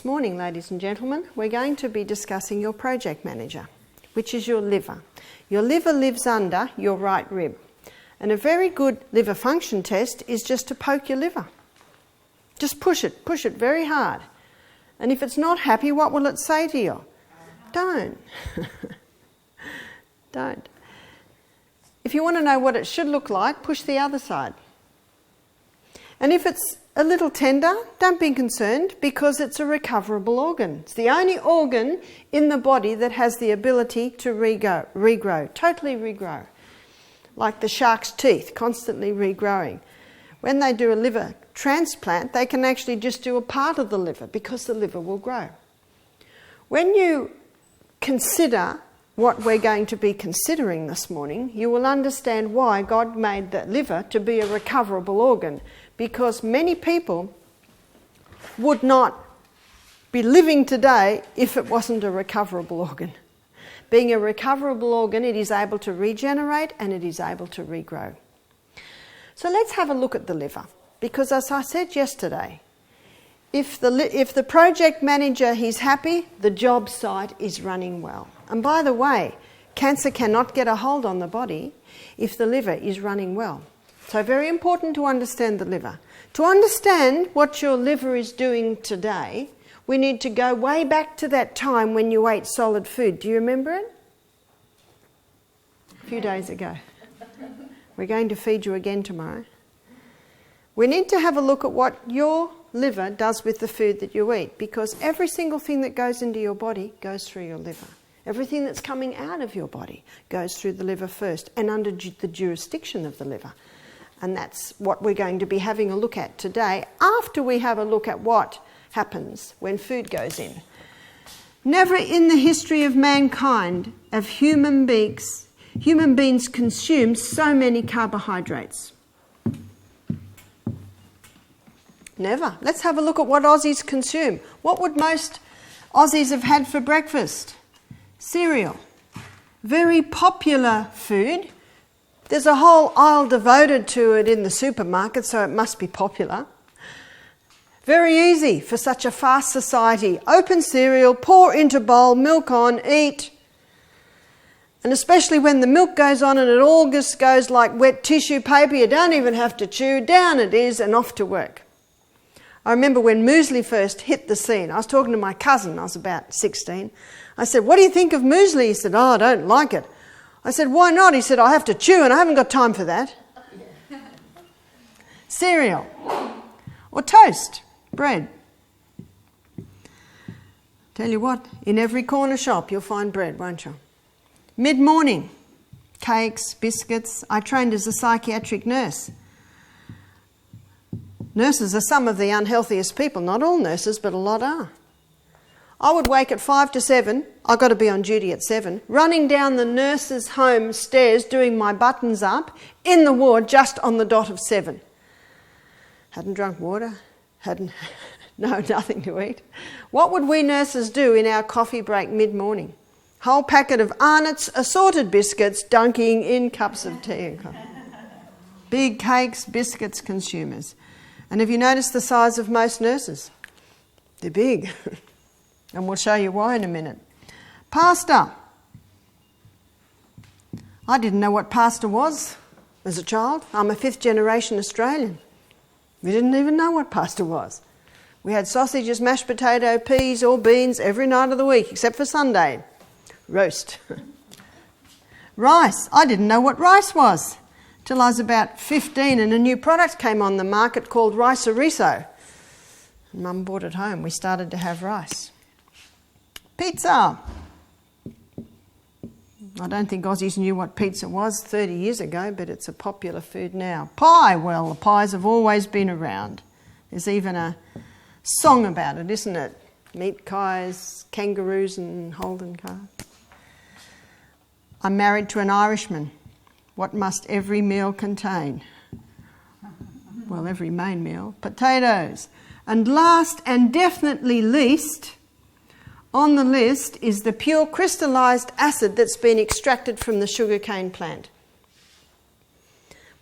This morning, ladies and gentlemen, we're going to be discussing your project manager, which is your liver. Your liver lives under your right rib. And a very good liver function test is just to poke your liver. Just push it very hard. And if it's not happy, what will it say to you? Don't. Don't. If you want to know what it should look like, push the other side. And if it's a little tender, don't be concerned, because it's a recoverable organ. It's the only organ in the body that has the ability to regrow, totally regrow. Like the shark's teeth, constantly regrowing. When they do a liver transplant, they can actually just do a part of the liver because the liver will grow. When you consider what we're going to be considering this morning, you will understand why God made the liver to be a recoverable organ, because many people would not be living today if it wasn't a recoverable organ. Being a recoverable organ, it is able to regenerate and it is able to regrow. So let's have a look at the liver, because as I said yesterday, if the project manager is happy, the job site is running well. And by the way, cancer cannot get a hold on the body if the liver is running well. So very important to understand the liver. To understand what your liver is doing today, we need to go way back to that time when you ate solid food. Do you remember it? A few days ago. We're going to feed you again tomorrow. We need to have a look at what your liver does with the food that you eat, because every single thing that goes into your body goes through your liver. Everything that's coming out of your body goes through the liver first and under the jurisdiction of the liver. And that's what we're going to be having a look at today, after we have a look at what happens when food goes in. Never in the history of mankind have human beings consumed so many carbohydrates. Never. Let's have a look at what Aussies consume. What would most Aussies have had for breakfast? Cereal. Very popular food. There's a whole aisle devoted to it in the supermarket, so it must be popular. Very easy for such a fast society. Open cereal, pour into bowl, milk on, eat. And especially when the milk goes on and it all just goes like wet tissue paper, you don't even have to chew, down it is and off to work. I remember when muesli first hit the scene. I was talking to my cousin, I was about 16. I said, "What do you think of muesli?" He said, "Oh, I don't like it." I said, "Why not?" He said, "I have to chew and I haven't got time for that." Cereal or toast, bread. Tell you what, in every corner shop you'll find bread, won't you? Mid-morning, cakes, biscuits. I trained as a psychiatric nurse. Nurses are some of the unhealthiest people. Not all nurses, but a lot are. I would wake at 5 to 7. I've got to be on duty at 7. Running down the nurse's home stairs, doing my buttons up, in the ward just on the dot of 7. Hadn't drunk water. Nothing to eat. What would we nurses do in our coffee break mid-morning? Whole packet of Arnott's assorted biscuits dunking in cups of tea and coffee. Big cakes, biscuits, consumers. And have you noticed the size of most nurses? They're big. And we'll show you why in a minute. Pasta. I didn't know what pasta was as a child. I'm a 5th generation Australian. We didn't even know what pasta was. We had sausages, mashed potato, peas or beans every night of the week, except for Sunday. Roast. Rice. I didn't know what rice was till I was about 15 and a new product came on the market called Rice-a-Riso. Mum brought it home. We started to have rice. Pizza. I don't think Aussies knew what pizza was 30 years ago, but it's a popular food now. Pie. Well, the pies have always been around. There's even a song about it, isn't it? Meat pies, kangaroos and Holden cars. I'm married to an Irishman. What must every meal contain? Well, every main meal. Potatoes. And last and definitely least on the list is the pure crystallised acid that's been extracted from the sugarcane plant.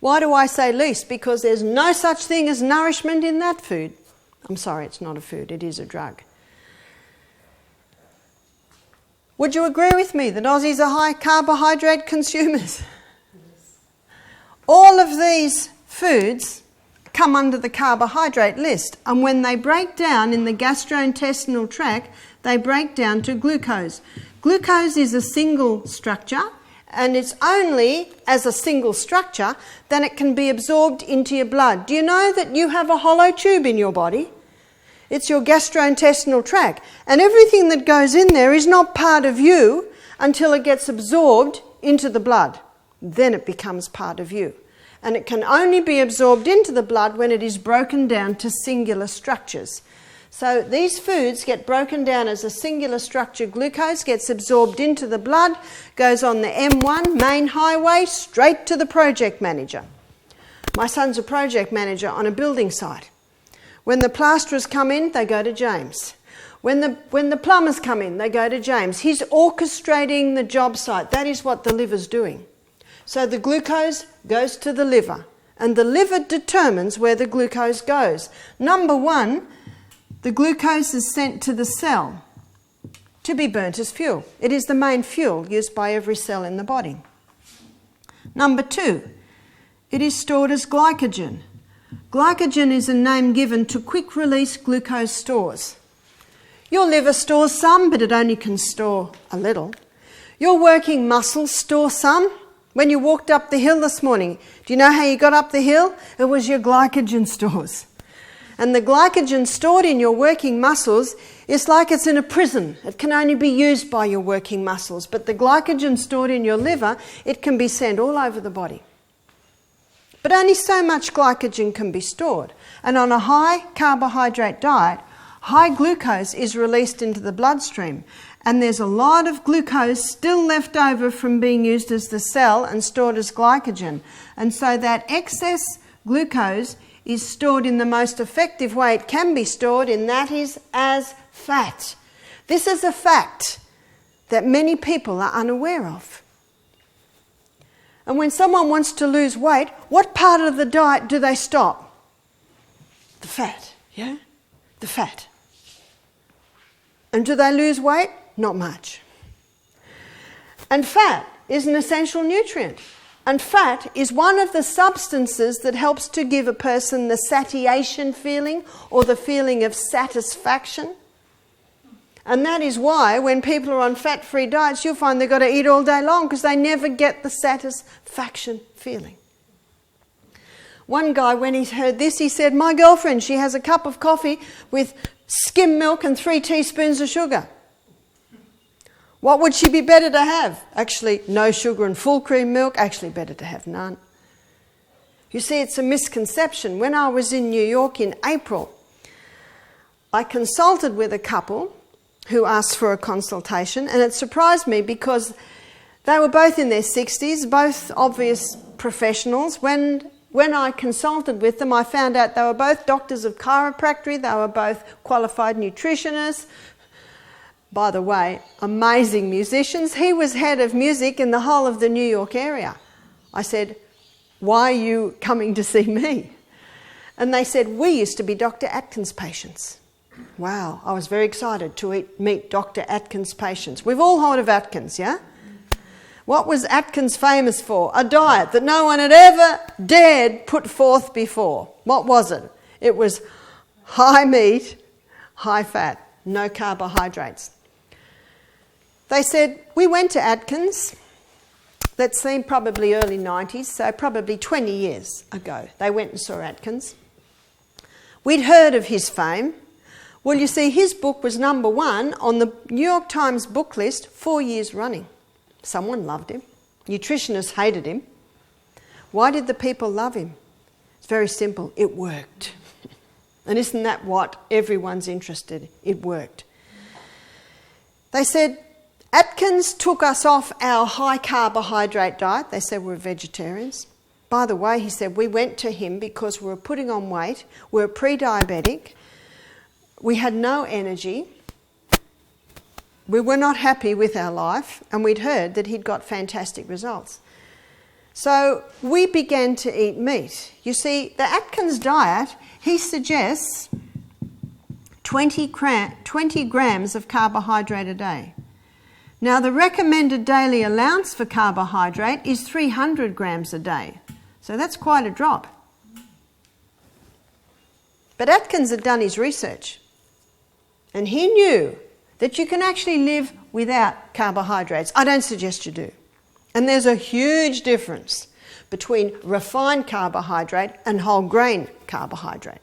Why do I say least? Because there's no such thing as nourishment in that food. I'm sorry, it's not a food, it is a drug. Would you agree with me that Aussies are high carbohydrate consumers? Yes. All of these foods come under the carbohydrate list, and when they break down in the gastrointestinal tract, they break down to glucose. Glucose is a single structure, and it's only as a single structure that it can be absorbed into your blood. Do you know that you have a hollow tube in your body? It's your gastrointestinal tract, and everything that goes in there is not part of you until it gets absorbed into the blood. Then it becomes part of you. And it can only be absorbed into the blood when it is broken down to singular structures. So these foods get broken down as a singular structure. Glucose gets absorbed into the blood, goes on the M1 main highway straight to the project manager. My son's a project manager on a building site. When the plasterers come in, they go to James. When the plumbers come in, they go to James. He's orchestrating the job site. That is what the liver's doing. So the glucose goes to the liver, and the liver determines where the glucose goes. Number one, the glucose is sent to the cell to be burnt as fuel. It is the main fuel used by every cell in the body. Number two, it is stored as glycogen. Glycogen is a name given to quick-release glucose stores. Your liver stores some, but it only can store a little. Your working muscles store some. When you walked up the hill this morning, do you know how you got up the hill? It was your glycogen stores. And the glycogen stored in your working muscles is like it's in a prison. It can only be used by your working muscles. But the glycogen stored in your liver, it can be sent all over the body. But only so much glycogen can be stored. And on a high carbohydrate diet, high glucose is released into the bloodstream. And there's a lot of glucose still left over from being used as the cell and stored as glycogen. And so that excess glucose is stored in the most effective way it can be stored, and that is as fat. This is a fact that many people are unaware of. And when someone wants to lose weight, what part of the diet do they stop? The fat, yeah? The fat. And do they lose weight? Not much. And fat is an essential nutrient. And fat is one of the substances that helps to give a person the satiation feeling or the feeling of satisfaction. And that is why when people are on fat-free diets, you'll find they've got to eat all day long because they never get the satisfaction feeling. One guy, when he heard this, he said, my girlfriend, she has a cup of coffee with skim milk and 3 teaspoons of sugar. What would she be better to have? Actually, no sugar and full cream milk. Actually, better to have none. You see, it's a misconception. When I was in New York in April, I consulted with a couple who asked for a consultation, and it surprised me because they were both in their 60s, both obvious professionals. When I consulted with them, I found out they were both doctors of chiropractic, they were both qualified nutritionists. By the way, amazing musicians. He was head of music in the whole of the New York area. I said, why are you coming to see me? And they said, we used to be Dr. Atkins patients. Wow, I was very excited to meet Dr. Atkins patients. We've all heard of Atkins, yeah? What was Atkins famous for? A diet that no one had ever dared put forth before. What was it? It was high meat, high fat, no carbohydrates. They said, we went to Atkins, that seemed probably early 90s, so probably 20 years ago. They went and saw Atkins. We'd heard of his fame. Well, you see, his book was number 1 on the New York Times book list 4 years running. Someone loved him. Nutritionists hated him. Why did the people love him? It's very simple. It worked. And isn't that what everyone's interested in? It worked. They said, Atkins took us off our high carbohydrate diet. They said we're vegetarians. By the way, he said, we went to him because we were putting on weight. We were pre-diabetic. We had no energy. We were not happy with our life, and we'd heard that he'd got fantastic results. So we began to eat meat. You see, the Atkins diet, he suggests 20 grams of carbohydrate a day. Now, the recommended daily allowance for carbohydrate is 300 grams a day. So that's quite a drop. But Atkins had done his research, and he knew that you can actually live without carbohydrates. I don't suggest you do. And there's a huge difference between refined carbohydrate and whole grain carbohydrate.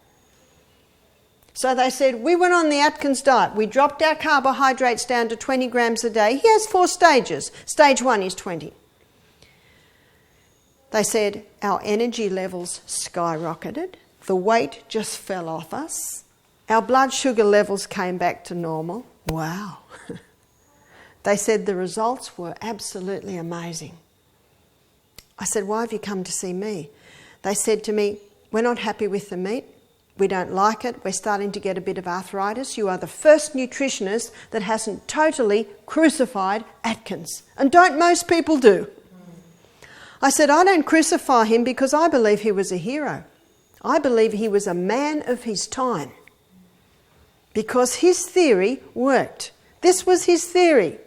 So they said, we went on the Atkins diet. We dropped our carbohydrates down to 20 grams a day. He has 4 stages. Stage 1 is 20. They said our energy levels skyrocketed. The weight just fell off us. Our blood sugar levels came back to normal. Wow. They said the results were absolutely amazing. I said, why have you come to see me? They said to me, we're not happy with the meat. We don't like it. We're starting to get a bit of arthritis. You are the first nutritionist that hasn't totally crucified Atkins. And don't most people do? I said, I don't crucify him because I believe he was a hero. I believe he was a man of his time because his theory worked. This was his theory.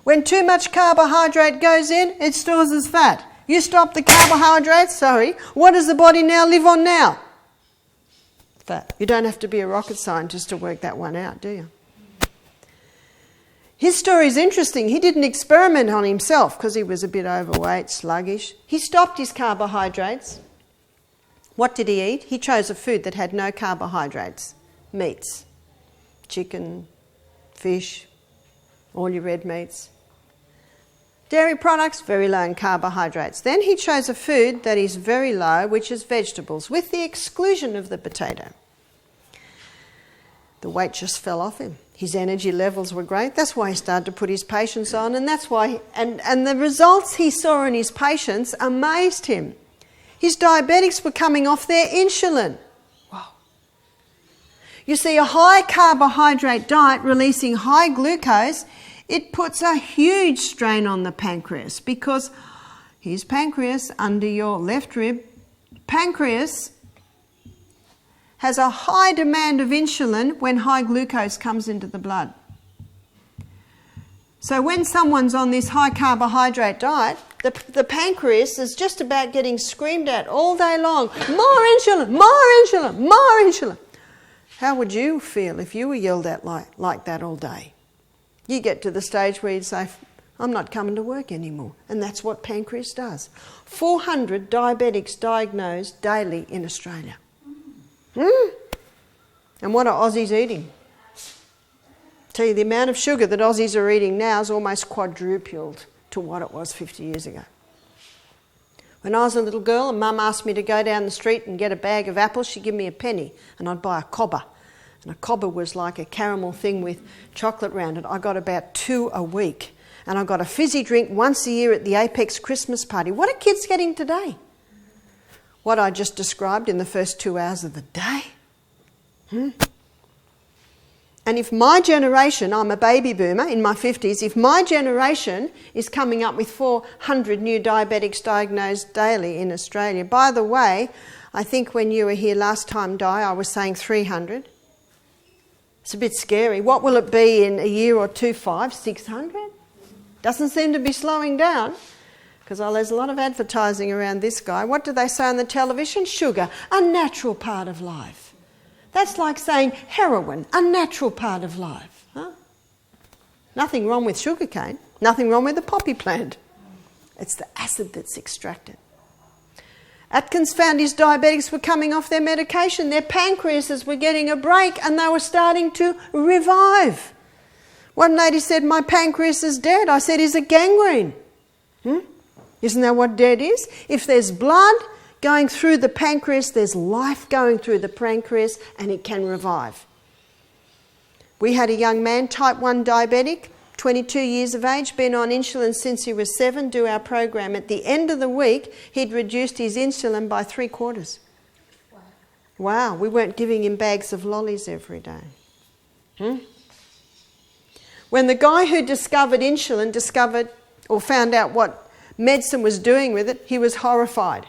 When too much carbohydrate goes in, it stores as fat. You stop the carbohydrates, what does the body now live on now? Fat. You don't have to be a rocket scientist to work that one out, do you? His story is interesting. He didn't experiment on himself because he was a bit overweight, sluggish. He stopped his carbohydrates. What did he eat? He chose a food that had no carbohydrates. Meats. Chicken, fish, all your red meats. Dairy products, very low in carbohydrates. Then he chose a food that is very low, which is vegetables, with the exclusion of the potato. The weight just fell off him. His energy levels were great. That's why he started to put his patients on, and that's why, and the results he saw in his patients amazed him. His diabetics were coming off their insulin. Wow. You see, a high carbohydrate diet releasing high glucose, it puts a huge strain on the pancreas because here's pancreas under your left rib. Pancreas has a high demand of insulin when high glucose comes into the blood. So when someone's on this high carbohydrate diet, the pancreas is just about getting screamed at all day long. More insulin, more insulin, more insulin. How would you feel if you were yelled at like that all day? You get to the stage where you'd say, I'm not coming to work anymore. And that's what pancreas does. 400 diabetics diagnosed daily in Australia. And what are Aussies eating? Tell you, the amount of sugar that Aussies are eating now is almost quadrupled to what it was 50 years ago. When I was a little girl and Mum asked me to go down the street and get a bag of apples, she'd give me a penny and I'd buy a cobber. And a cobber was like a caramel thing with chocolate around it. I got about 2 a week. And I got a fizzy drink once a year at the Apex Christmas party. What are kids getting today? What I just described in the first 2 hours of the day. And if my generation, I'm a baby boomer in my 50s, if my generation is coming up with 400 new diabetics diagnosed daily in Australia. By the way, I think when you were here last time, Di, I was saying 300. It's a bit scary. What will it be in a year or two? 500, 600? Doesn't seem to be slowing down because there's a lot of advertising around this guy. What do they say on the television? Sugar, a natural part of life. That's like saying heroin, a natural part of life. Huh? Nothing wrong with sugarcane. Nothing wrong with the poppy plant. It's the acid that's extracted. Atkins found his diabetics were coming off their medication. Their pancreases were getting a break and they were starting to revive. One lady said, my pancreas is dead. I said, is it gangrene? Isn't that what dead is? If there's blood going through the pancreas, there's life going through the pancreas and it can revive. We had a young man, type 1 diabetic, 22 years of age, been on insulin since he was 7, do our program. At the end of the week, he'd reduced his insulin by 3/4. Wow, we weren't giving him bags of lollies every day. When the guy who discovered insulin found out what medicine was doing with it, he was horrified.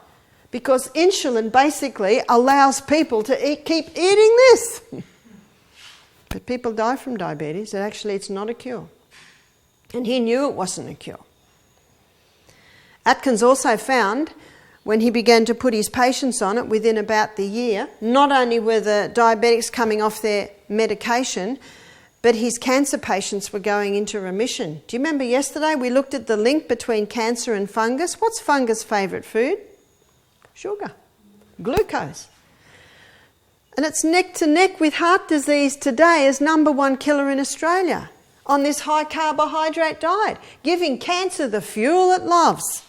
Because insulin basically allows people to keep eating this. But people die from diabetes. It's not a cure. And he knew it wasn't a cure. Atkins also found, when he began to put his patients on it within about the year, not only were the diabetics coming off their medication, but his cancer patients were going into remission. Do you remember yesterday we looked at the link between cancer and fungus? What's fungus' favourite food? Sugar, glucose. And it's neck to neck with heart disease today as number one killer in Australia on this high carbohydrate diet, giving cancer the fuel it loves.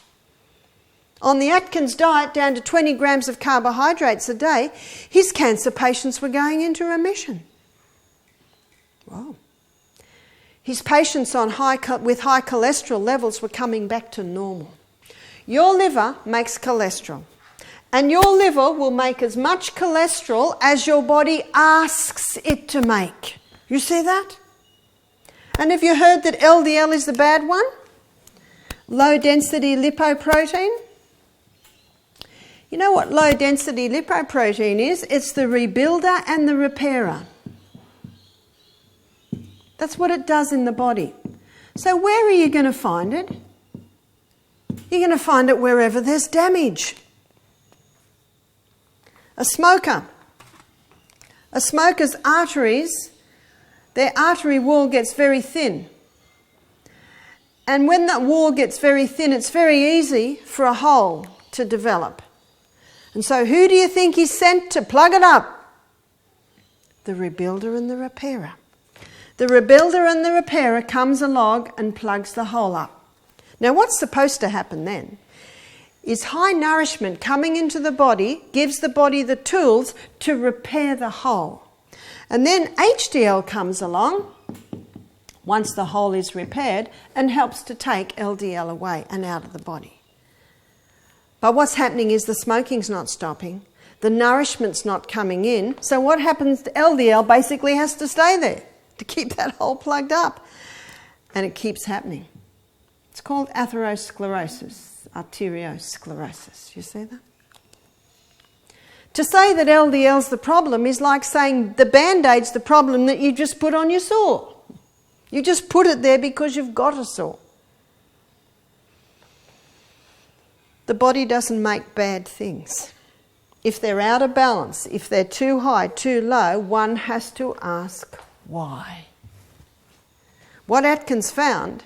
On the Atkins diet, down to 20 grams of carbohydrates a day, his cancer patients were going into remission. Wow. His patients with high cholesterol levels were coming back to normal. Your liver makes cholesterol, and your liver will make as much cholesterol as your body asks it to make. You see that? And have you heard that LDL is the bad one? Low density lipoprotein? You know what low density lipoprotein is? It's the rebuilder and the repairer. That's what it does in the body. So where are you going to find it? You're going to find it wherever there's damage. A smoker's arteries, their artery wall gets very thin. And when that wall gets very thin, it's very easy for a hole to develop. And so who do you think is sent to plug it up? The rebuilder and the repairer. The rebuilder and the repairer comes along and plugs the hole up. Now what's supposed to happen then is high nourishment coming into the body gives the body the tools to repair the hole. And then HDL comes along once the hole is repaired and helps to take LDL away and out of the body. But what's happening is the smoking's not stopping, the nourishment's not coming in, so what happens to LDL basically has to stay there to keep that hole plugged up. And it keeps happening. It's called atherosclerosis, arteriosclerosis. You see that? To say that LDL's the problem is like saying the Band-Aid's the problem that you just put on your sore. You just put it there because you've got a sore. The body doesn't make bad things. If they're out of balance, if they're too high, too low, one has to ask why. What Atkins found,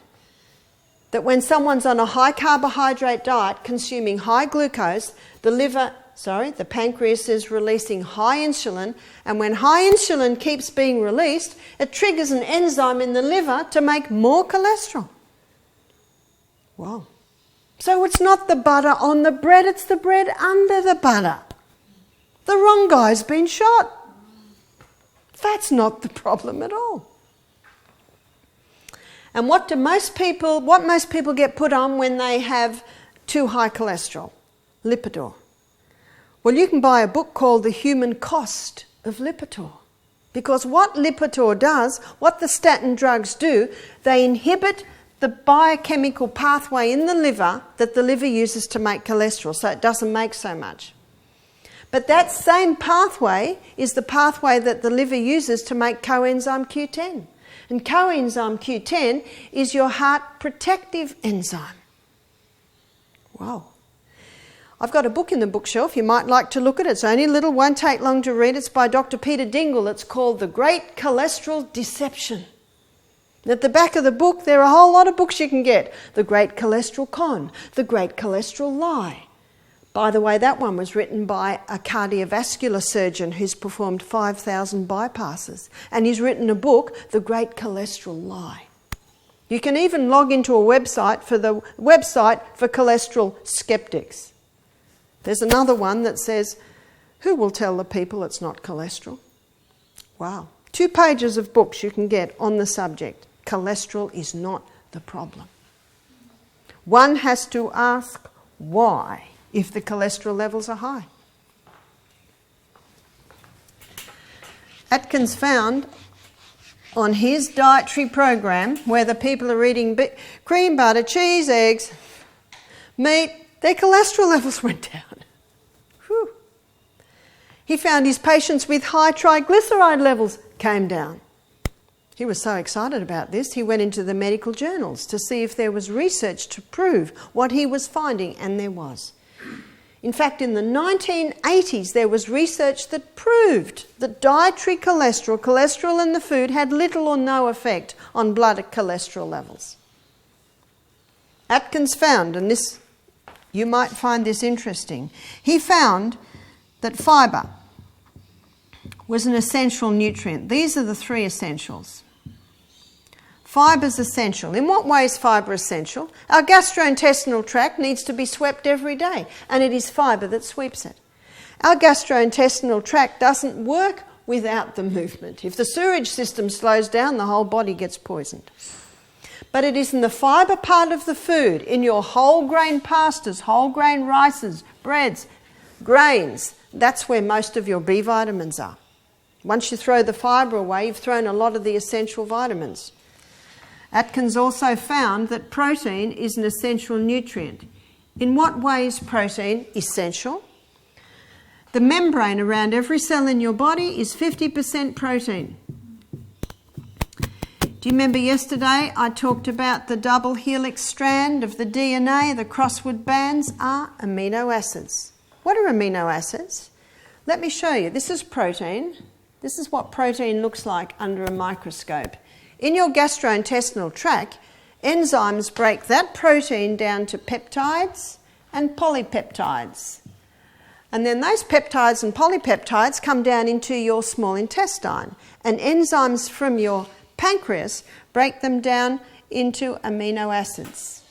that when someone's on a high carbohydrate diet consuming high glucose, the pancreas is releasing high insulin, and when high insulin keeps being released, it triggers an enzyme in the liver to make more cholesterol. Wow. So it's not the butter on the bread, it's the bread under the butter. The wrong guy's been shot. That's not the problem at all. And what most people get put on when they have too high cholesterol? Lipitor. Well, you can buy a book called The Human Cost of Lipitor. Because what Lipitor does, what the statin drugs do, they inhibit the biochemical pathway in the liver that the liver uses to make cholesterol, so it doesn't make so much. But that same pathway is the pathway that the liver uses to make coenzyme Q10. And coenzyme Q10 is your heart protective enzyme. Wow. I've got a book in the bookshelf. You might like to look at it. It's only a little, won't take long to read. It's by Dr. Peter Dingle. It's called The Great Cholesterol Deception. At the back of the book, there are a whole lot of books you can get. The Great Cholesterol Con, The Great Cholesterol Lie. By the way, that one was written by a cardiovascular surgeon who's performed 5,000 bypasses. And he's written a book, The Great Cholesterol Lie. You can even log into a website for the website for cholesterol skeptics. There's another one that says, who will tell the people it's not cholesterol? Wow. 2 pages of books you can get on the subject. Cholesterol is not the problem. One has to ask why if the cholesterol levels are high. Atkins found on his dietary program, where the people are eating cream, butter, cheese, eggs, meat, their cholesterol levels went down. Whew. He found his patients with high triglyceride levels came down. He was so excited about this, he went into the medical journals to see if there was research to prove what he was finding, and there was. In fact, in the 1980s, there was research that proved that dietary cholesterol in the food, had little or no effect on blood cholesterol levels. Atkins found, and this, you might find this interesting, he found that fibre was an essential nutrient. These are the 3 essentials. Fibre is essential. In what way is fibre essential? Our gastrointestinal tract needs to be swept every day, and it is fibre that sweeps it. Our gastrointestinal tract doesn't work without the movement. If the sewage system slows down, the whole body gets poisoned. But it is in the fibre part of the food, in your whole grain pastas, whole grain rices, breads, grains, that's where most of your B vitamins are. Once you throw the fibre away, you've thrown a lot of the essential vitamins. Atkins also found that protein is an essential nutrient. In what way is protein essential? The membrane around every cell in your body is 50% protein. Do you remember yesterday I talked about the double helix strand of the DNA, the crossword bands are amino acids. What are amino acids? Let me show you. This is protein. This is what protein looks like under a microscope. In your gastrointestinal tract, enzymes break that protein down to peptides and polypeptides. And then those peptides and polypeptides come down into your small intestine. And enzymes from your pancreas break them down into amino acids.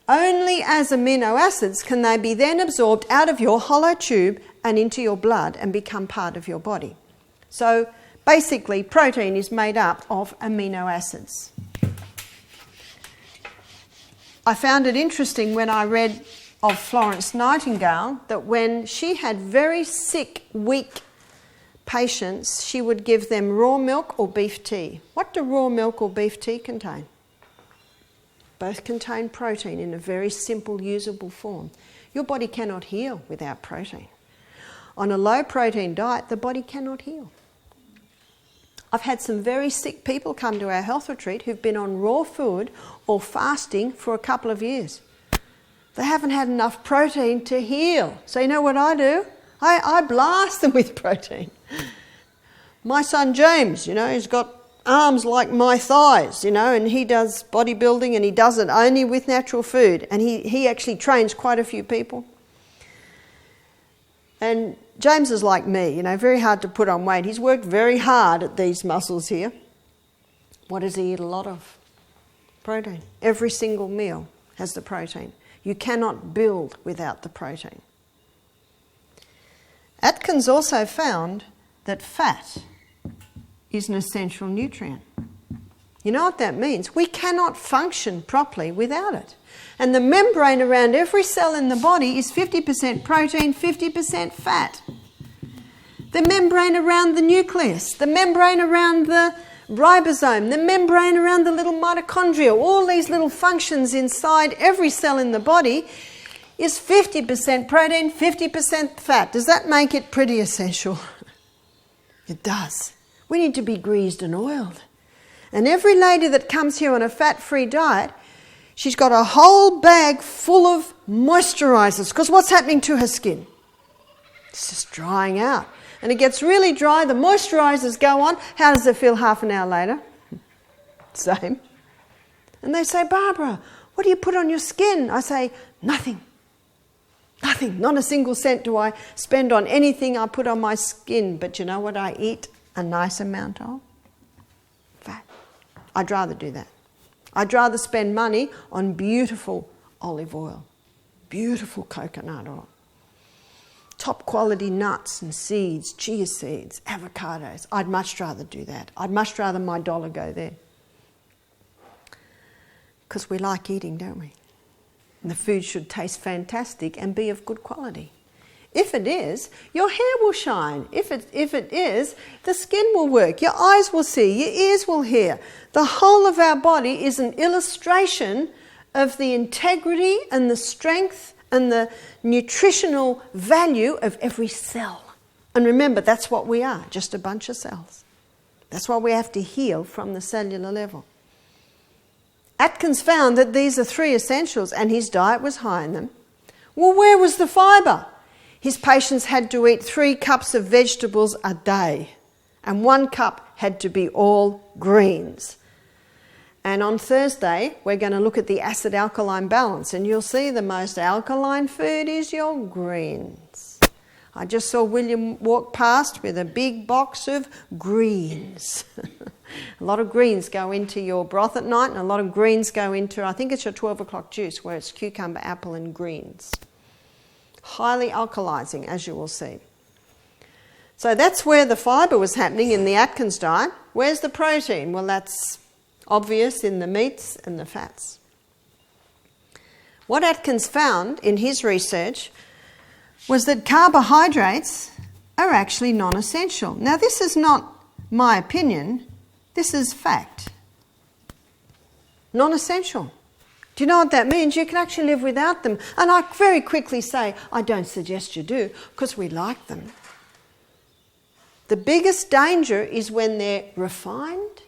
Only as amino acids can they be then absorbed out of your hollow tube and into your blood and become part of your body. So basically, protein is made up of amino acids. I found it interesting when I read of Florence Nightingale that when she had very sick, weak patients, she would give them raw milk or beef tea. What do raw milk or beef tea contain? Both contain protein in a very simple, usable form. Your body cannot heal without protein. On a low protein diet, the body cannot heal. I've had some very sick people come to our health retreat who've been on raw food or fasting for a couple of years. They haven't had enough protein to heal. So you know what I do? I blast them with protein. My son James, he's got arms like my thighs, and he does bodybuilding and he does it only with natural food. And he actually trains quite a few people. And James is like me, very hard to put on weight. He's worked very hard at these muscles here. What does he eat a lot of? Protein. Every single meal has the protein. You cannot build without the protein. Atkins also found that fat is an essential nutrient. You know what that means? We cannot function properly without it. And the membrane around every cell in the body is 50% protein, 50% fat. The membrane around the nucleus, the membrane around the ribosome, the membrane around the little mitochondria, all these little functions inside every cell in the body is 50% protein, 50% fat. Does that make it pretty essential? It does. We need to be greased and oiled. And every lady that comes here on a fat-free diet, she's got a whole bag full of moisturisers, because what's happening to her skin? It's just drying out. And it gets really dry, the moisturisers go on. How does it feel half an hour later? Same. And they say, Barbara, what do you put on your skin? I say, nothing. Nothing. Not a single cent do I spend on anything I put on my skin. But you know what I eat a nice amount of? Fat. I'd rather do that. I'd rather spend money on beautiful olive oil, beautiful coconut oil, top quality nuts and seeds, chia seeds, avocados. I'd much rather do that. I'd much rather my dollar go there. Because we like eating, don't we? And the food should taste fantastic and be of good quality. If it is, your hair will shine. If it is, the skin will work. Your eyes will see. Your ears will hear. The whole of our body is an illustration of the integrity and the strength and the nutritional value of every cell. And remember, that's what we are, just a bunch of cells. That's why we have to heal from the cellular level. Atkins found that these are 3 essentials and his diet was high in them. Well, where was the fibre? His patients had to eat 3 cups of vegetables a day and 1 cup had to be all greens. And on Thursday, we're going to look at the acid-alkaline balance, and you'll see the most alkaline food is your greens. I just saw William walk past with a big box of greens. A lot of greens go into your broth at night, and a lot of greens go into, I think it's your 12 o'clock juice, where it's cucumber, apple and greens. Highly alkalizing, as you will see. So that's where the fibre was happening in the Atkins diet. Where's the protein? Well, that's obvious in the meats and the fats. What Atkins found in his research was that carbohydrates are actually non-essential. Now, this is not my opinion, this is fact. Non-essential. Do you know what that means? You can actually live without them. And I very quickly say, I don't suggest you do, because we like them. The biggest danger is when they're refined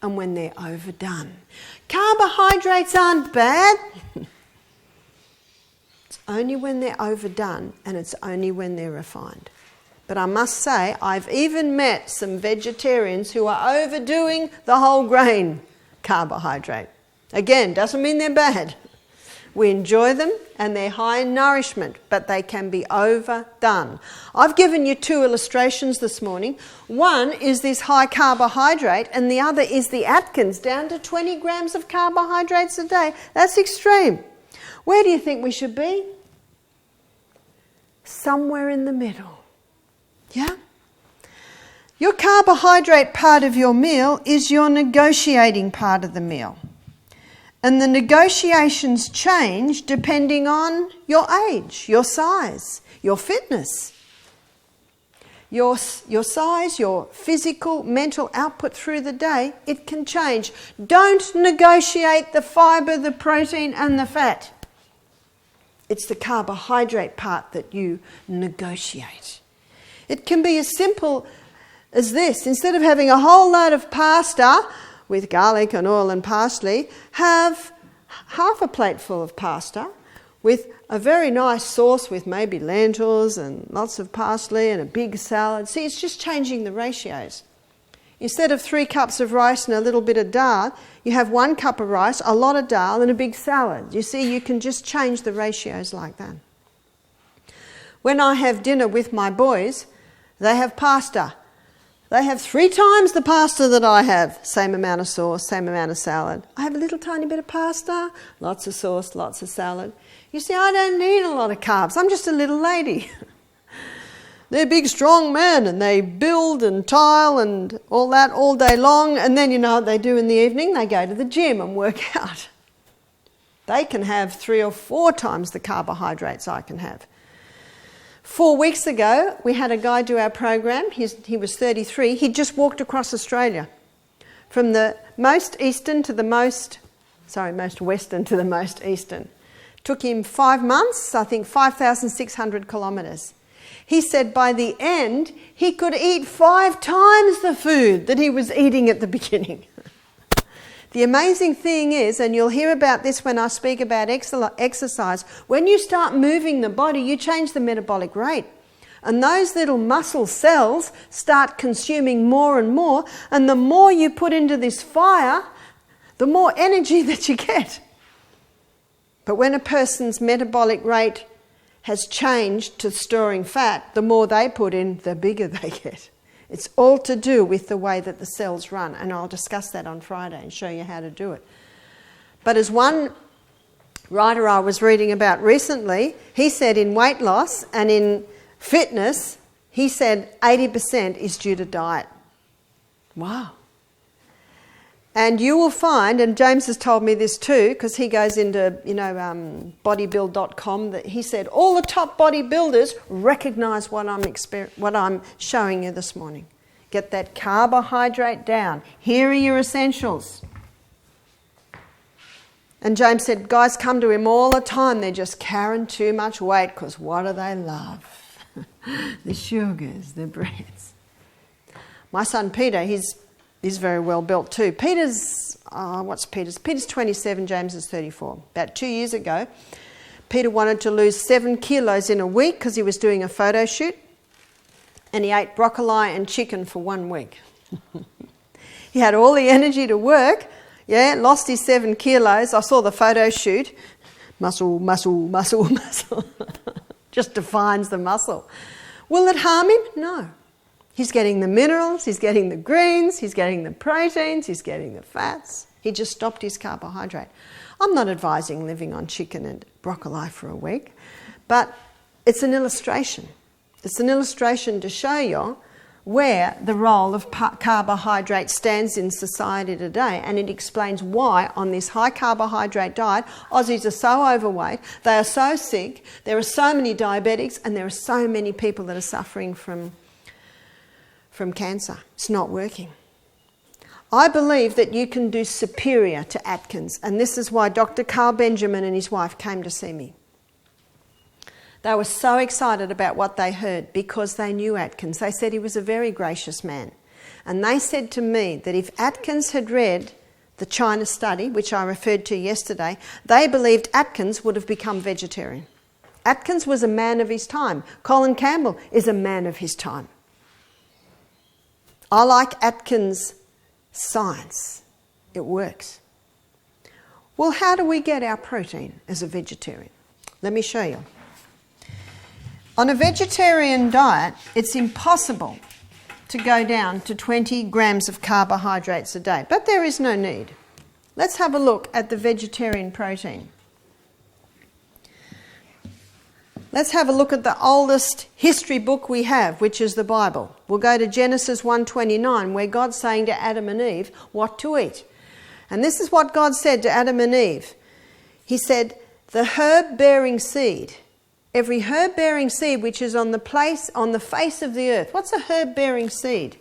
and when they're overdone. Carbohydrates aren't bad. It's only when they're overdone, and it's only when they're refined. But I must say, I've even met some vegetarians who are overdoing the whole grain carbohydrate. Again, doesn't mean they're bad. We enjoy them and they're high in nourishment, but they can be overdone. I've given you 2 illustrations this morning. One is this high carbohydrate and the other is the Atkins, down to 20 grams of carbohydrates a day. That's extreme. Where do you think we should be? Somewhere in the middle. Yeah? Your carbohydrate part of your meal is your negotiating part of the meal. And the negotiations change depending on your age, your size, your fitness, your size, your physical, mental output through the day. It can change. Don't negotiate the fibre, the protein and the fat. It's the carbohydrate part that you negotiate. It can be as simple as this. Instead of having a whole load of pasta with garlic and oil and parsley, have half a plate full of pasta with a very nice sauce with maybe lentils and lots of parsley and a big salad. See, it's just changing the ratios. Instead of 3 cups of rice and a little bit of dal, you have 1 cup of rice, a lot of dal and a big salad. You see, you can just change the ratios like that. When I have dinner with my boys, they have pasta. They have 3 times the pasta that I have. Same amount of sauce, same amount of salad. I have a little tiny bit of pasta, lots of sauce, lots of salad. You see, I don't need a lot of carbs. I'm just a little lady. They're big, strong men and they build and tile and all that all day long. And then you know what they do in the evening? They go to the gym and work out. They can have 3 or 4 times the carbohydrates I can have. 4 weeks ago, we had a guy do our program. He was 33. He'd just walked across Australia from the most western to the most eastern. Took him 5 months, I think 5,600 kilometres. He said by the end, he could eat 5 times the food that he was eating at the beginning. The amazing thing is, and you'll hear about this when I speak about exercise, when you start moving the body, you change the metabolic rate. And those little muscle cells start consuming more and more, and the more you put into this fire, the more energy that you get. But when a person's metabolic rate has changed to storing fat, the more they put in, the bigger they get. It's all to do with the way that the cells run, and I'll discuss that on Friday and show you how to do it. But as one writer I was reading about recently, he said in weight loss and in fitness, he said 80% is due to diet. Wow. And you will find, and James has told me this too, because he goes into, bodybuild.com, that he said all the top bodybuilders recognise what I'm showing you this morning. Get that carbohydrate down. Here are your essentials. And James said, guys come to him all the time. They're just carrying too much weight because what do they love? The sugars, the breads. My son Peter, he's is very well built too. Peter's 27, James is 34. About 2 years ago, Peter wanted to lose 7 kilos in a week because he was doing a photo shoot, and he ate broccoli and chicken for 1 week. He had all the energy to work, lost his 7 kilos. I saw the photo shoot. Muscle, muscle, muscle, muscle. Just defines the muscle. Will it harm him? No. He's getting the minerals, he's getting the greens, he's getting the proteins, he's getting the fats. He just stopped his carbohydrate. I'm not advising living on chicken and broccoli for a week, but it's an illustration. It's an illustration to show you where the role of carbohydrate stands in society today, and it explains why on this high carbohydrate diet Aussies are so overweight, they are so sick, there are so many diabetics, and there are so many people that are suffering from cancer. It's not working. I believe that you can do superior to Atkins, and this is why Dr. Carl Benjamin and his wife came to see me. They were so excited about what they heard because they knew Atkins. They said he was a very gracious man. And they said to me that if Atkins had read the China study, which I referred to yesterday, they believed Atkins would have become vegetarian. Atkins was a man of his time. Colin Campbell is a man of his time. I like Atkins' science. It works. Well, how do we get our protein as a vegetarian? Let me show you. On a vegetarian diet, it's impossible to go down to 20 grams of carbohydrates a day, but there is no need. Let's have a look at the vegetarian protein. Let's have a look at the oldest history book we have, which is the Bible. We'll go to Genesis 1:29, where God's saying to Adam and Eve what to eat. And this is what God said to Adam and Eve. He said, the herb-bearing seed, every herb-bearing seed which is on the face of the earth. What's a herb-bearing seed?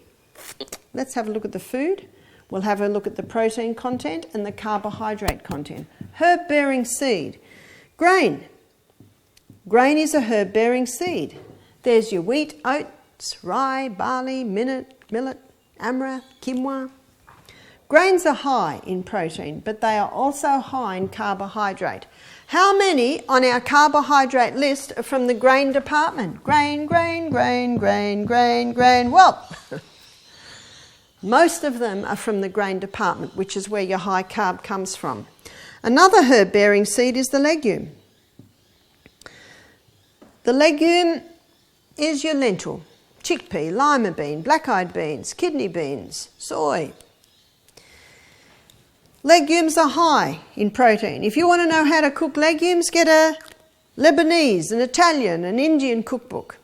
Let's have a look at the food. We'll have a look at the protein content and the carbohydrate content. Herb-bearing seed. Grain. Grain is a herb-bearing seed. There's your wheat, oats, rye, barley, millet, amaranth, quinoa. Grains are high in protein, but they are also high in carbohydrate. How many on our carbohydrate list are from the grain department? Grain, grain, grain, grain, grain, grain. Well, most of them are from the grain department, which is where your high carb comes from. Another herb-bearing seed is the legume. The legume is your lentil, chickpea, lima bean, black-eyed beans, kidney beans, soy. Legumes are high in protein. If you want to know how to cook legumes, get a Lebanese, an Italian, an Indian cookbook.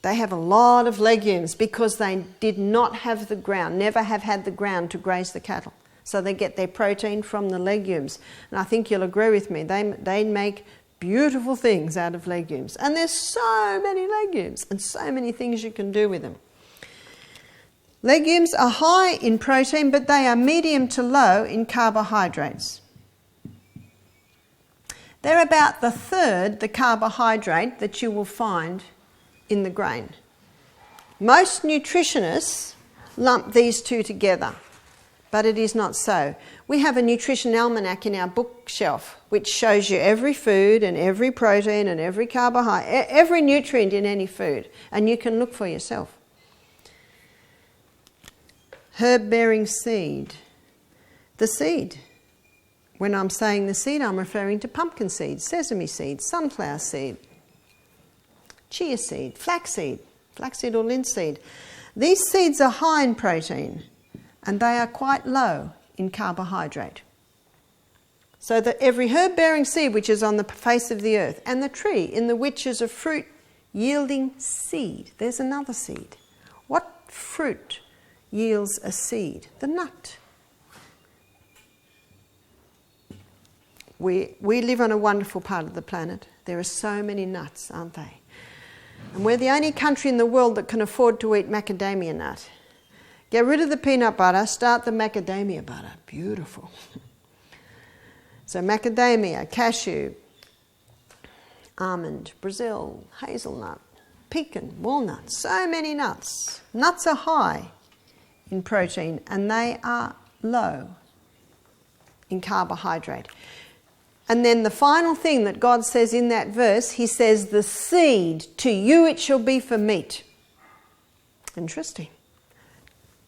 They have a lot of legumes because they did not have the ground, never have had the ground to graze the cattle. So they get their protein from the legumes. And I think you'll agree with me, they make beautiful things out of legumes. And there's so many legumes and so many things you can do with them. Legumes are high in protein, but they are medium to low in carbohydrates. They're about the third the carbohydrate that you will find in the grain. Most nutritionists lump these two together, but it is not so. We have a nutrition almanac in our bookshelf which shows you every food and every protein and every carbohydrate, every nutrient in any food, and you can look for yourself. Herb-bearing seed. The seed. When I'm saying the seed, I'm referring to pumpkin seed, sesame seed, sunflower seed, chia seed, flaxseed or linseed. These seeds are high in protein and they are quite low in carbohydrate. So that every herb-bearing seed which is on the face of the earth, and the tree in the which is a fruit yielding seed. There's another seed. What fruit yields a seed? The nut. We live on a wonderful part of the planet. There are so many nuts, aren't they? And we're the only country in the world that can afford to eat macadamia nut. Get rid of the peanut butter, start the macadamia butter. Beautiful. So macadamia, cashew, almond, Brazil, hazelnut, pecan, walnut, so many nuts. Nuts are high in protein, and they are low in carbohydrate. And then the final thing that God says in that verse, he says, the seed, to you it shall be for meat. Interesting.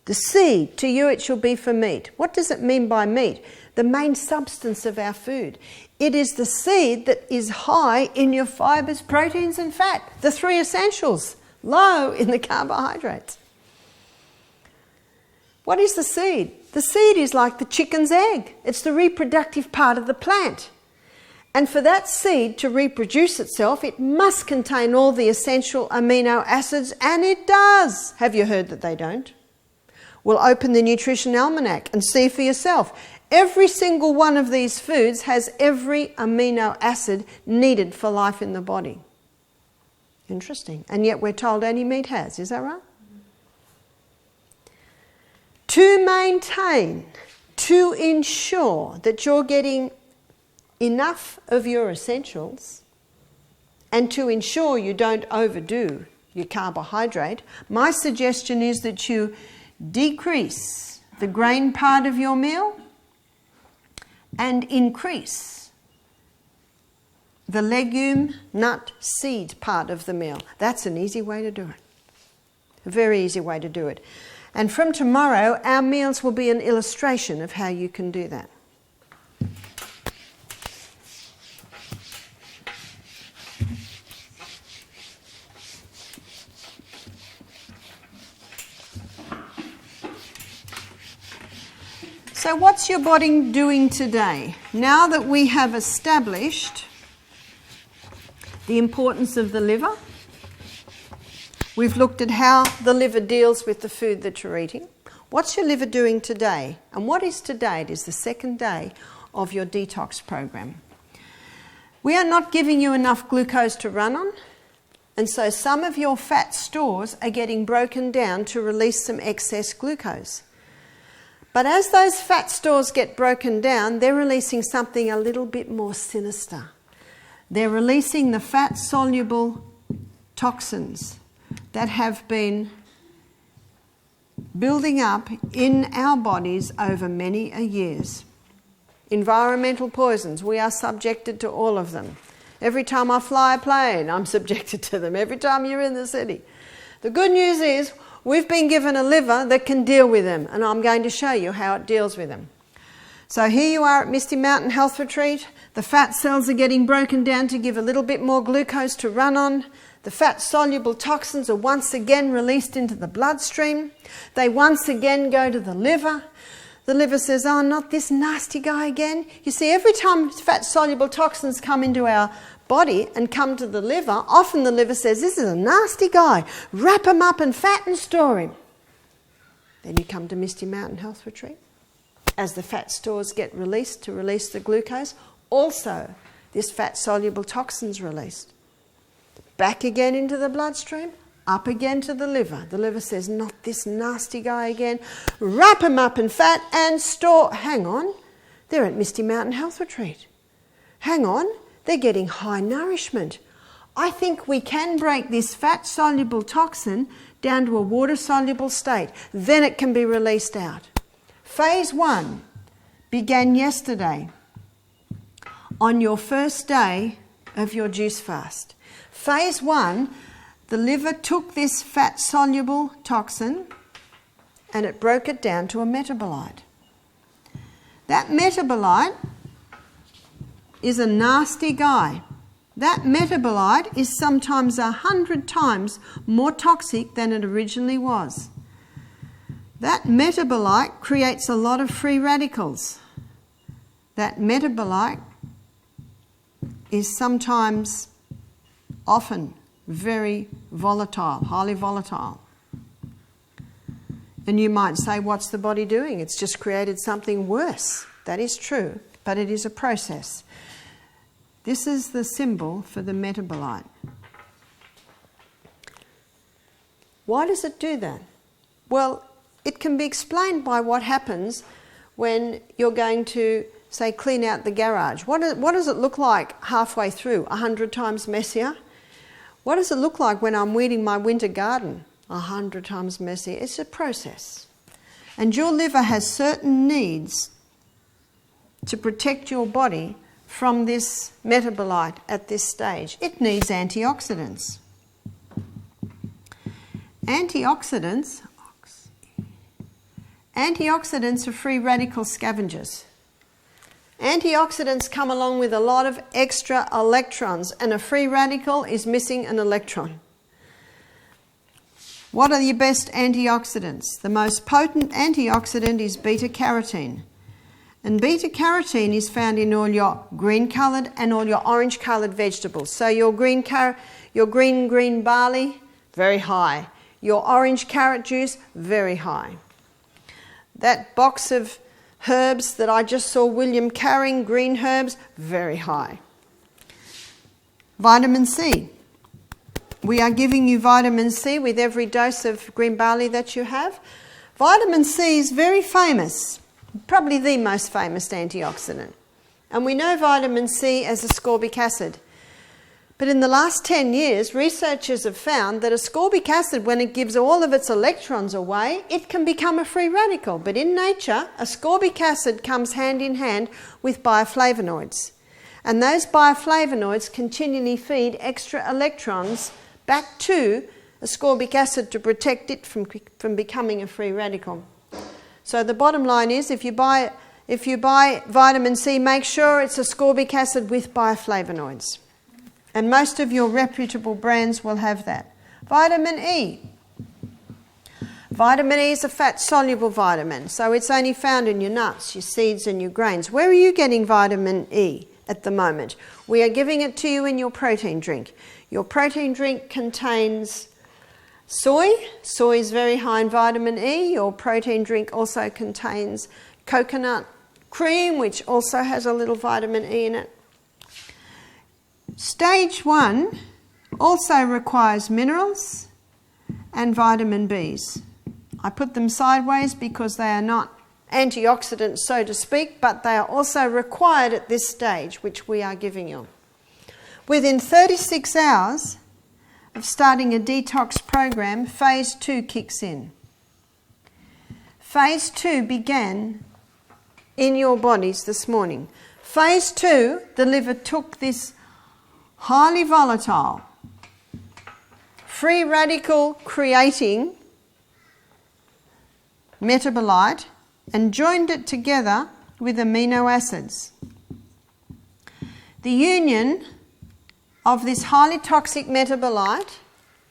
The seed, to you it shall be for meat. What does it mean by meat? The main substance of our food. It is the seed that is high in your fibres, proteins and fat. The three essentials, low in the carbohydrates. What is the seed? The seed is like the chicken's egg. It's the reproductive part of the plant. And for that seed to reproduce itself, it must contain all the essential amino acids, and it does. Have you heard that they don't? Well, open the Nutrition Almanac and see for yourself. Every single one of these foods has every amino acid needed for life in the body. Interesting. And yet we're told only meat has. Is that right? To maintain, to ensure that you're getting enough of your essentials, and to ensure you don't overdo your carbohydrate, my suggestion is that you decrease the grain part of your meal and increase the legume, nut, seed part of the meal. That's an easy way to do it. A very easy way to do it. And from tomorrow, our meals will be an illustration of how you can do that. So what's your body doing today? Now that we have established the importance of the liver, we've looked at how the liver deals with the food that you're eating. What's your liver doing today? And what is today? It is the second day of your detox program. We are not giving you enough glucose to run on, and so some of your fat stores are getting broken down to release some excess glucose. But as those fat stores get broken down, they're releasing something a little bit more sinister. They're releasing the fat-soluble toxins that have been building up in our bodies over many years. Environmental poisons, we are subjected to all of them. Every time I fly a plane, I'm subjected to them. Every time you're in the city. The good news is, we've been given a liver that can deal with them, and I'm going to show you how it deals with them. So here you are at Misty Mountain Health Retreat. The fat cells are getting broken down to give a little bit more glucose to run on. The fat-soluble toxins are once again released into the bloodstream. They once again go to the liver. The liver says, oh, not this nasty guy again. You see, every time fat-soluble toxins come into our body and come to the liver, often the liver says, this is a nasty guy. Wrap him up in fat and store him. Then you come to Misty Mountain Health Retreat. As the fat stores get released to release the glucose, also this fat-soluble toxin's released. Back again into the bloodstream, up again to the liver. The liver says, not this nasty guy again. Wrap him up in fat and store. Hang on, they're at Misty Mountain Health Retreat. Hang on, they're getting high nourishment. I think we can break this fat-soluble toxin down to a water-soluble state. Then it can be released out. Phase 1 began yesterday on your first day of your juice fast. Phase 1, the liver took this fat-soluble toxin and it broke it down to a metabolite. That metabolite is a nasty guy. That metabolite is sometimes 100 times more toxic than it originally was. That metabolite creates a lot of free radicals. That metabolite is sometimes, often, very volatile, highly volatile. And you might say, what's the body doing? It's just created something worse. That is true, but it is a process. This is the symbol for the metabolite. Why does it do that? Well, it can be explained by what happens when you're going to, say, clean out the garage. What does it look like halfway through? 100 times messier? What does it look like when I'm weeding my winter garden? 100 times messier. It's a process. And your liver has certain needs to protect your body from this metabolite at this stage. It needs antioxidants. Antioxidants are free radical scavengers. Antioxidants come along with a lot of extra electrons, and a free radical is missing an electron. What are your best antioxidants? The most potent antioxidant is beta-carotene. And beta-carotene is found in all your green-coloured and all your orange-coloured vegetables. So your green barley, very high. Your orange carrot juice, very high. That box of herbs that I just saw William carrying, green herbs, very high. Vitamin C. We are giving you vitamin C with every dose of green barley that you have. Vitamin C is very famous, probably the most famous antioxidant. And we know vitamin C as ascorbic acid. But in the last 10 years, researchers have found that ascorbic acid, when it gives all of its electrons away, it can become a free radical. But in nature, ascorbic acid comes hand in hand with bioflavonoids. And those bioflavonoids continually feed extra electrons back to ascorbic acid to protect it from becoming a free radical. So the bottom line is, if you buy vitamin C, make sure it's ascorbic acid with bioflavonoids. And most of your reputable brands will have that. Vitamin E. Vitamin E is a fat-soluble vitamin, so it's only found in your nuts, your seeds and your grains. Where are you getting vitamin E at the moment? We are giving it to you in your protein drink. Your protein drink contains soy. Soy is very high in vitamin E. Your protein drink also contains coconut cream, which also has a little vitamin E in it. Stage 1 also requires minerals and vitamin Bs. I put them sideways because they are not antioxidants, so to speak, but they are also required at this stage, which we are giving you. Within 36 hours of starting a detox program, phase 2 kicks in. Phase 2 began in your bodies this morning. Phase 2, the liver took this highly volatile, free radical creating metabolite and joined it together with amino acids. The union of this highly toxic metabolite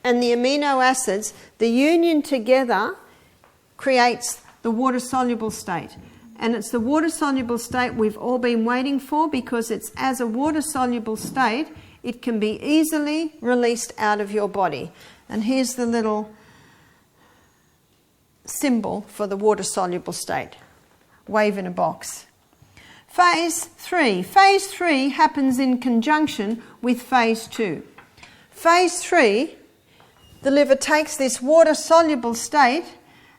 and the amino acids, the union together creates the water-soluble state. And it's the water-soluble state we've all been waiting for, because it's as a water-soluble state it can be easily released out of your body. And here's the little symbol for the water-soluble state. Wave in a box. Phase 3. Phase 3 happens in conjunction with phase 2. Phase 3, the liver takes this water-soluble state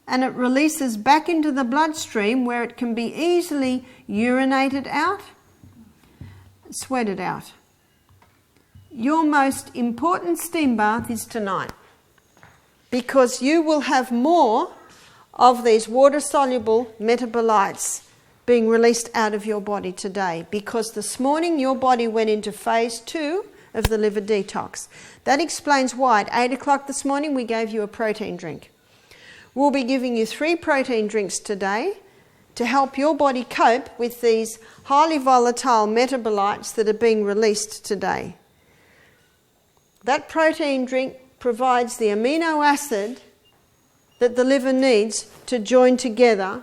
and it releases back into the bloodstream, where it can be easily urinated out, sweated out. Your most important steam bath is tonight, because you will have more of these water-soluble metabolites being released out of your body today, because this morning your body went into phase 2 of the liver detox. That explains why at 8 o'clock this morning we gave you a protein drink. We'll be giving you 3 protein drinks today to help your body cope with these highly volatile metabolites that are being released today. That protein drink provides the amino acid that the liver needs to join together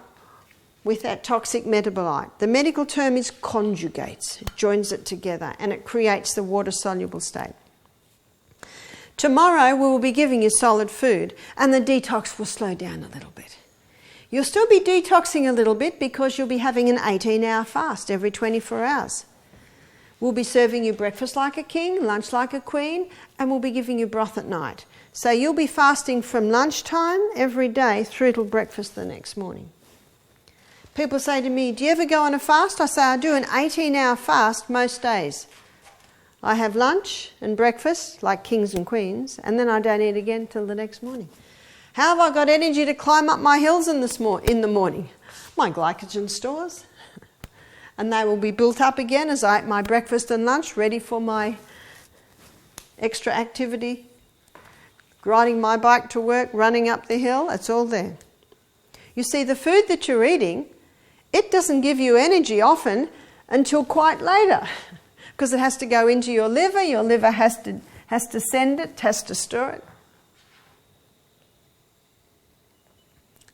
with that toxic metabolite. The medical term is conjugates. It joins it together and it creates the water-soluble state. Tomorrow we will be giving you solid food, and the detox will slow down a little bit. You'll still be detoxing a little bit because you'll be having an 18-hour fast every 24 hours. We'll be serving you breakfast like a king, lunch like a queen, and we'll be giving you broth at night. So you'll be fasting from lunchtime every day through till breakfast the next morning. People say to me, do you ever go on a fast? I say, I do an 18-hour fast most days. I have lunch and breakfast like kings and queens, and then I don't eat again till the next morning. How have I got energy to climb up my hills in the morning? My glycogen stores. And they will be built up again as I ate my breakfast and lunch, ready for my extra activity. Riding my bike to work, running up the hill, it's all there. You see, the food that you're eating, it doesn't give you energy often until quite later, because it has to go into your liver has to send it, has to stir it.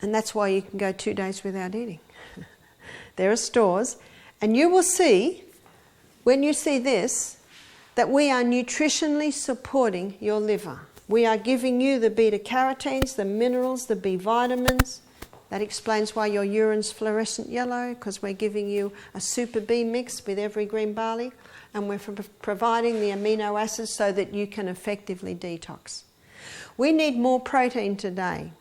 And that's why you can go 2 days without eating. There are stores, and you will see, when you see this, that we are nutritionally supporting your liver. We are giving you the beta-carotenes, the minerals, the B vitamins. That explains why your urine's fluorescent yellow, because we're giving you a super B mix with every green barley, and we're providing the amino acids so that you can effectively detox. We need more protein today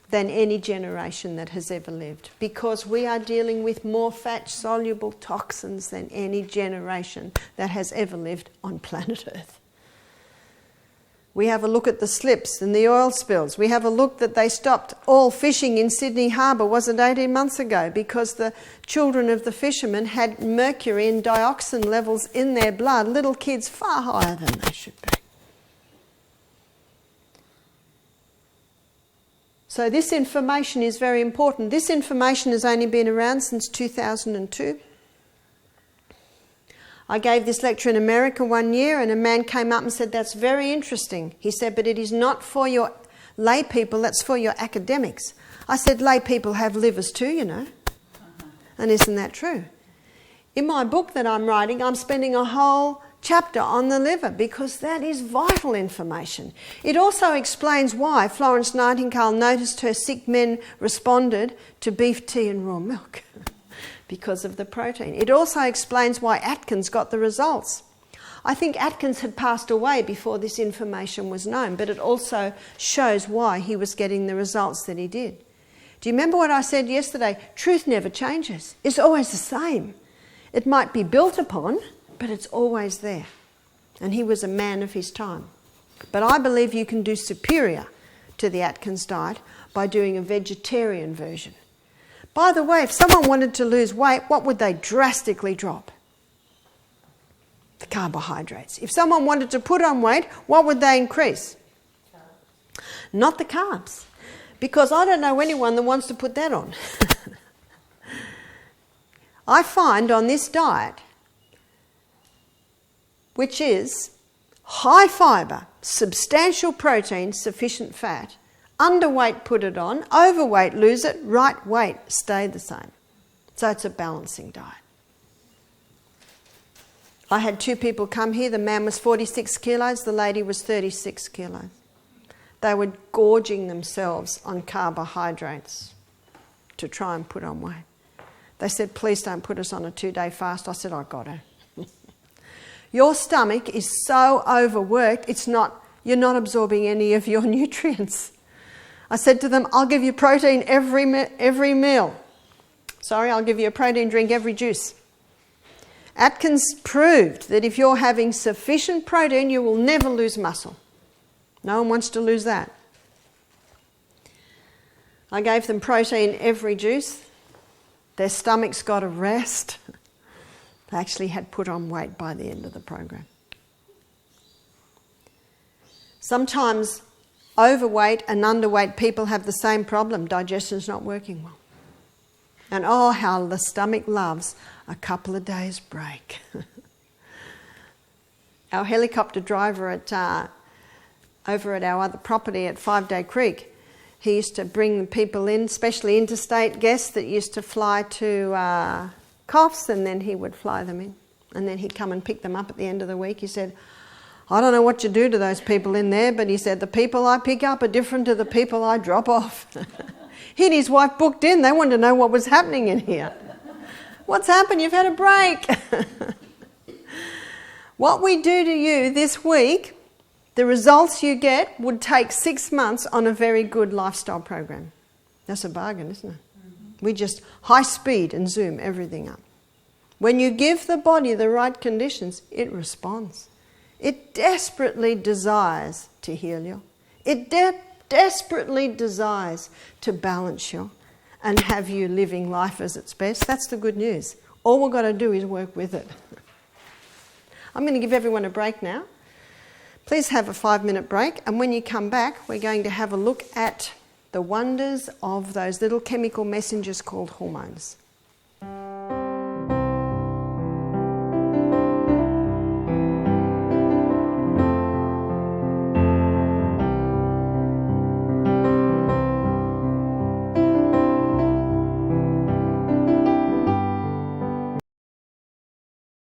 than any generation that has ever lived, because we are dealing with more fat-soluble toxins than any generation that has ever lived on planet Earth. We have a look at the slips and the oil spills. We have a look that they stopped all fishing in Sydney Harbour, was it 18 months ago, because the children of the fishermen had mercury and dioxin levels in their blood, little kids far higher than they should be. So this information is very important. This information has only been around since 2002. I gave this lecture in America one year, and a man came up and said, "That's very interesting." He said, "But it is not for your lay people, that's for your academics." I said, "Lay people have livers too, you know." And isn't that true? In my book that I'm writing, I'm spending a whole chapter on the liver, because that is vital information. It also explains why Florence Nightingale noticed her sick men responded to beef tea and raw milk. Because of the protein. It also explains why Atkins got the results. I think Atkins had passed away before this information was known, but it also shows why he was getting the results that he did. Do you remember what I said yesterday? Truth never changes. It's always the same. It might be built upon, but it's always there. And he was a man of his time. But I believe you can do superior to the Atkins diet by doing a vegetarian version. By the way, if someone wanted to lose weight, what would they drastically drop? The carbohydrates. If someone wanted to put on weight, what would they increase? Not the carbs. Because I don't know anyone that wants to put that on. I find on this diet, which is high fibre, substantial protein, sufficient fat, underweight, put it on. Overweight, lose it. Right weight, stay the same. So it's a balancing diet. I had 2 people come here. The man was 46 kilos. The lady was 36 kilos. They were gorging themselves on carbohydrates to try and put on weight. They said, "Please don't put us on a 2-day fast." I said, "I got to." Your stomach is so overworked, you're not absorbing any of your nutrients. I said to them, "I'll give you protein every meal. I'll give you a protein drink every juice." Atkins proved that if you're having sufficient protein, you will never lose muscle. No one wants to lose that. I gave them protein every juice. Their stomachs got a rest. They actually had put on weight by the end of the program. Sometimes overweight and underweight people have the same problem. Digestion's not working well. And oh, how the stomach loves a couple of days break. Our helicopter driver over at our other property at 5 Day Creek, he used to bring people in, especially interstate guests that used to fly to Coffs, and then he would fly them in. And then he'd come and pick them up at the end of the week. He said, "I don't know what you do to those people in there," but he said, "The people I pick up are different to the people I drop off." He and his wife booked in. They wanted to know what was happening in here. "What's happened? You've had a break." What we do to you this week, the results you get would take 6 months on a very good lifestyle program. That's a bargain, isn't it? We just high speed and zoom everything up. When you give the body the right conditions, it responds. It desperately desires to heal you. It desperately desires to balance you and have you living life as its best. That's the good news. All we've got to do is work with it. I'm going to give everyone a break now. Please have a 5-minute break, and when you come back, we're going to have a look at the wonders of those little chemical messengers called hormones.